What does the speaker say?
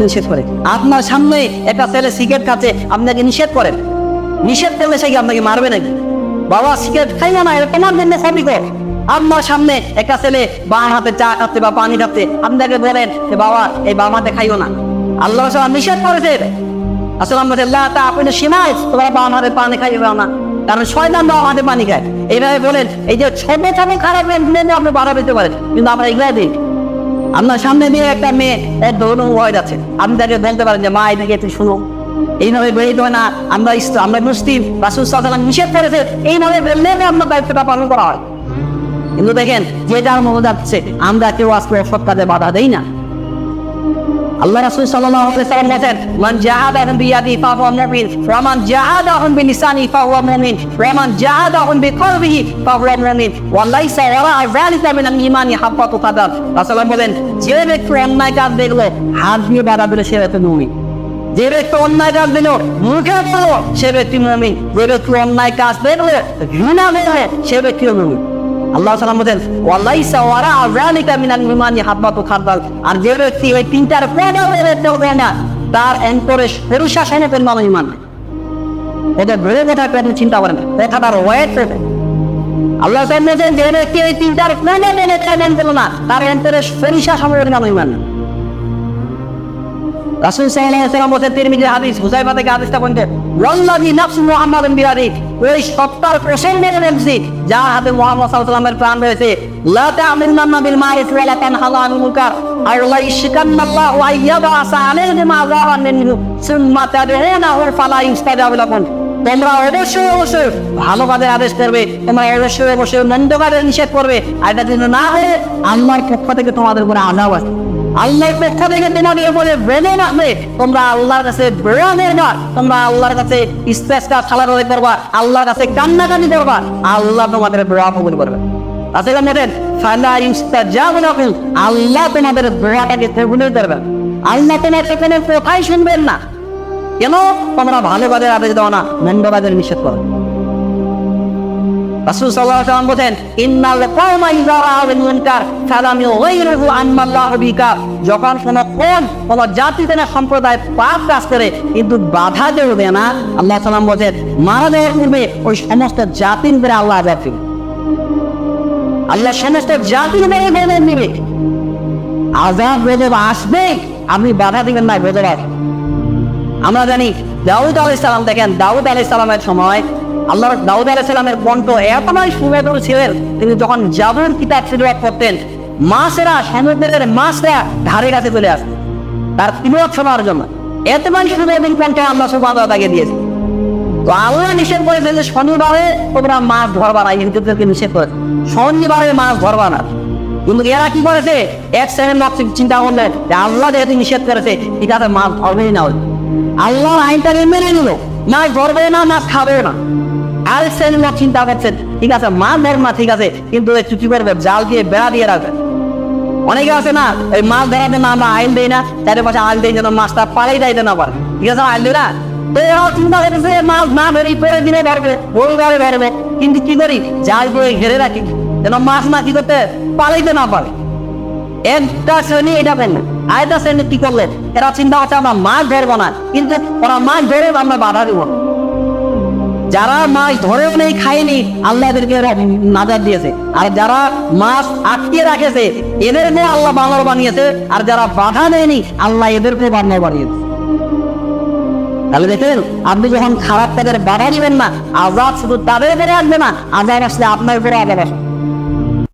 নিষেধ করে। আপনার সামনে একটা ছেলে সিগারেট খাচ্ছে, আপনাকে নিষেধ করেন, নিষেধ করলে সে কি আপনাকে মারবে নাকি? বাবা সিগারেট খাই না, এটা তোমার জন্য সঠিক। আপনার সামনে একটা ছেলে বাম হাতে চা খাচ্ছে বা পানি খাচ্ছে, আপনাকে বলেন যে বাবা এই বাম হাতে খাইও না, আল্লাহ নিষেধ করেছে। আসলে আপনি সীমায় তোমরা বাম হাতে পানি খাইবে না, কারণ শয়তান বাম হাতে পানি খায়। এইভাবে বলেন, এই যে ছোট ছোট খারাপ আপনি বাধা পেতে পারেন, কিন্তু আমরা এগুলাই দিই। আপনার সামনে দিয়ে একটা মেয়ে এক ধরুন ওয়াইড আছে, আপনি তাকে বলতে পারেন যে মা এদিকে একটু শুনো, এইভাবে বেরিয়ে হয় না। আমরা মুসলিম, রাসূল সাল্লাল্লাহু আলাইহি ওয়াসাল্লাম নিষেধ করেছে, এইভাবে বললে আপনার দায়িত্বটা পালন করা হয়। কিন্তু দেখেন যে যার মনে যাচ্ছে, আমরা কেউ আজকে সব কাজে বাধা দেই না। আল্লাহ রাসূল সাল্লাল্লাহু আলাইহি ওয়াসাল্লাম বলেন, মান জাহাদাহুম বিয়াদিহি ফাহুয়া মুমিন, ওয়া মান জাহাদাহুম বিলিসানিহি ফাহুয়া মুমিন, ওয়া মান জাহাদাহুম বিকলবিহি ফাহুয়া মুমিন, ওয়া লাইসা ওয়ারা'a যালিকা মিনাল ঈমানি হাব্বাতু কাদার। রাসূল বলেন, যে ব্যক্তি অন্যায় কাজ দেখলো হাত দিয়ে বাধা দিলে সে ব্যক্তি মুমিন, যে ব্যক্তি অন্যায় কাজ দিল মুখে বলল সে ব্যক্তি মুমিন, যে ব্যক্তি অন্যায় কাজ দেখলো ঘৃণা করে সে ব্যক্তি মুমিন। আল্লাহ সাল্লাম বলেন, ওয়ালাইসা ওয়ারা'a যালিকা মিনাল ঈমানি হাব্বাতু খারদাল। আর যে ব্যক্তি ওই তিনটার পরে না, তার অন্তরে ফেরুসা সেনে পেন মানে ঈমান নেই। এটা বেড়ে কথা আপনি চিন্তা করেন, কথাটার ওয়েট পেন। আল্লাহ সাল্লাম বলেন, যে ব্যক্তি ওই তিনটার প্ল্যান পেল না, তার অন্তরে ফেরুসা সময়ের নাম ঈমান নেই। রাসূল সাল্লাল্লাহু আলাইহি ওয়াসাল্লাম বলেন, তিরমিজির হাদিস, হুযায়ফা থেকে হাদিসটা বলেন, ওয়াল্লাযী নাফসু মুহাম্মাদিন বিয়াদিহি, ওই সত্তার কসম মেরে বলছি যার হাতে মুহাম্মদ সাল্লাল্লাহু আলাইহি ওয়াসাল্লামের প্রাণ রয়েছে, লা তা'মিলুন্না বিল মা'রুফি ওয়া লা তানহাউনা আনিল মুনকার, আর লা ইশকান্নাল্লাহু আইয়াবাসা আলাইহিম আযাবান মিনহু সুম্মা তাদউনাহু ফালা ইস্তাজাবু লাকুম। তোমরা অবশ্যই ভালো কাজের আদেশ করবে, তোমরা অবশ্যই মন্দ কাজের নিষেধ করবে, আর এটা যেন না হয় আল্লাহর পক্ষ থেকে তোমাদের উপরে আযাব আসে। আল্লাহর পক্ষ থেকে তোমাদের উপরে বেদনা আসবে, তোমরা আল্লাহর কাছে বেড়ানের না, তোমরা আল্লাহর কাছে ইস্তেসকা ছাড়া করবা, আল্লাহর কাছে কান্নাকাটি করবা, আল্লাহ তোমাদের বেড়া কবুল করবে। তাছাড়া বলেন, ফালা ইস্তাজাবু লাকুম, আল্লাহ তোমাদের বেড়াটাকে কবুল করবে। আল্লাহ তোমাদের কোনো কথাই শুনবেন না। কেন? তোমরা ভালো কাজের আদেশ দাও না, মন্দ কাজের নিষেধ করো। রাসূল সাল্লাল্লাহু আলাইহি ওয়াসাল্লাম বলেন, ইন্নাল কওমা ইযা রাআউল মুনকার ফালাম ইউগাইরুহু আনমাল্লাহু বিকা, যখন কোন জাতিতে না সম্প্রদায় পাপ কাজ করে কিন্তু বাধা দেবে না, আল্লাহ সাল্লাম বলেন মারা দেওয়ার পূর্বে ওই সমস্ত জাতির উপরে আল্লাহ আযাব দিবেন। আল্লাহ সমস্ত জাতির উপরে বেদনা দিবে, আযাব বেদনা আসবে, আপনি বাধা দিবেন না, বেদনা। আমরা জানি দাউদ আলাইহিস সালাম, দেখেন দাউদ আলাইহিস সালামের সময় আল্লাহ দাউদ আলাইহিস সালামের কণ্ঠ এতটাই সুমেধুর ছিলেন, তিনি যখন জাবুর কিতাব তিলাওয়াত করতেন, মাছেরা, সমুদ্রের মাছরা ধারে কাছে চলে আসে তার তিলাওয়াত শোনার জন্য। এতটাই সুমেধুর কণ্ঠে আল্লাহ সুবহানাহু ওয়া তাআলা তাকে দিয়েছে। তো আল্লাহ নিষেধ করেছে যে শনিবারে তোমরা মাছ ধরবা না, হিন্দুদেরকে নিষেধ করেছে শনিবারে মাছ ধরবা না। কিন্তু এরা কি করেছে, এক সেকেন্ড চিন্তা করলেন যে আল্লাহ যেহেতু নিষেধ করেছে, ঠিক আছে মাছ ধরবেই না, আল্লাহর আইনটাকে মেনে নিল, মাছ ধরবে না, মাছ খাবে না। আর সেদিন চিন্তা করছেন, ঠিক আছে মাছ ধর না, ঠিক আছে, কিন্তু চুটি করবে, জাল দিয়ে বেড়া দিয়ে রাখবে। অনেকে আছে না, এই মাছ ধরাতে না আমরা আইন দেই না, তাদের পাশে আইন দেই যেন মাছটা পালাই যাইতে না পারে, ঠিক আছে আইন দেই না। তো এরাও চিন্তা করতেছে মাছ না ধরি পরের দিনে বেরবে, রবিবারে বেরবে, কিন্তু কি করি জাল করে ঘেরে রাখি যেন মাছ না কি করতে পালাইতে না পারে। একটা শ্রেণী এটা পেন না, আরেকটা শ্রেণী কি করলেন, এরা চিন্তা করছে আমরা মাছ ধরবো না, কিন্তু ওরা মাছ ধরে আমরা বাধা দিব না। যারা মাছ ধরেও নেই, খায়নি, আল্লাহ এদেরকে নাজাত দিয়েছে। আর যারা মাছ আটকে রাখেছে এদেরকে আল্লাহ বানর বানিয়েছে, আর যারা বাধা দেয়নি আল্লাহ এদেরকে বানর বানিয়েছে। তাহলে দেখেন, আপনি যখন খারাপ কাজের বাধা দিবেন না, আযাব শুধু তাদের উপরে আসবে না, আযাব আসলে আপনার উপরে আযাব আসবে।